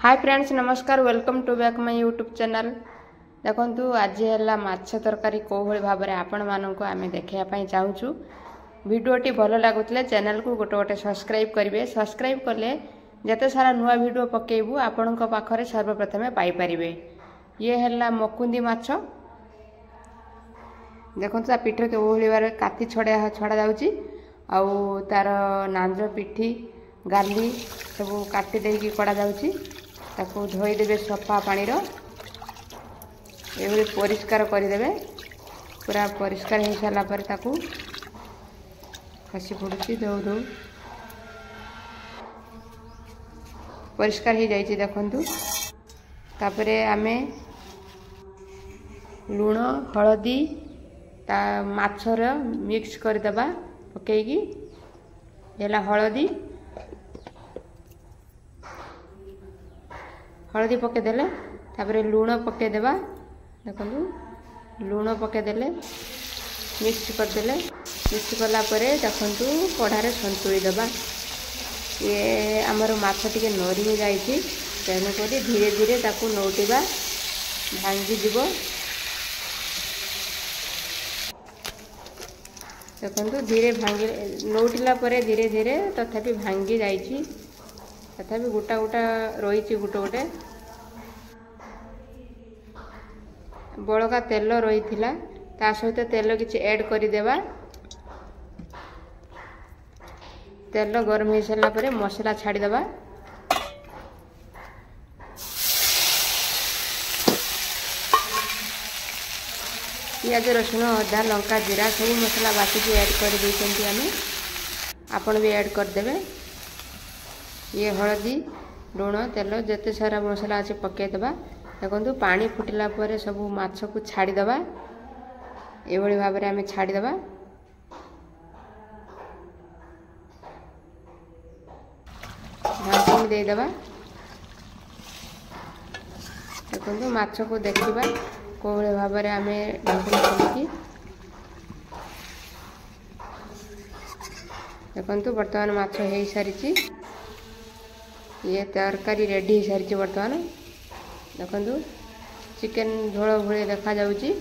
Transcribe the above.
हाय friends नमस्कार welcome to back my YouTube channel. देखंतु आज है माछ तरकारी को भली भाव में आपण मानक आम देखापी चाहूँ। भिडियोटी भल लगुले चैनल को गोटे गोटे सब्सक्राइब करेंगे। सब्सक्राइब कले जिते सारा नुआ भिडियो पकेबू आपण पाखे सर्वप्रथमे पाइपर। ये है मकुंदी माछ। देखो पीठ के भाव काती छड़ा जाऊँगी तार नांज पिठी गाली सब काटी देकी कड़ा जाऊँगी। ताकू धोईदेवे सफा पानी ये परिष्कार करदे। पूरा परिष्कार हो सारा पर ताकू खसी पड़ुची धो धो परिष्कार हो जाइए। देखंतु तापरे आमे लुण हलदी ता माछर मिक्स करदेबा पकईकी हलदी पकईदेले तापरे लुण पकईदेबा। देखो लुण पकईदेले मिक्स करदेले मिक्स कला परे देखंतु कढ़ारे संतुली देबा। ये आमर माछ टिके नरी जाइए तेणुक धीरे धीरे ताकू नौटिबा भांगी जीव। देखो धीरे भांगी नौटिला परे धीरे धीरे तथापि भांगी जाइए। तथापि गोटा गोटा रही गोटे गोटे बड़का तेल रही ता सहित तेल किसी ऐड करदेवा। तेल गरम हो सारा पर मसला छाड़देवा। पियाज रसुण अदा लंका जीरा सब मसला बाटिकी ऐड कर देते आम आपण भी ऐड करदे। ये हलदी लुण तेल जिते सारा मसला अच्छे पकईदेवा। देखो पानी फुटिला पर सब माछ को छाड़देवा। ये भाव में आम छाड़देवा। ढांकनी देदेवा। देखो माछ को देखा को भाव में आम ढांकनी खोलिकी देखो बर्तमान माछ हो सारी। ये तरकारी रेडी हो सारी बर्तमान। देखो चिकेन झोल भले देखा जाउची।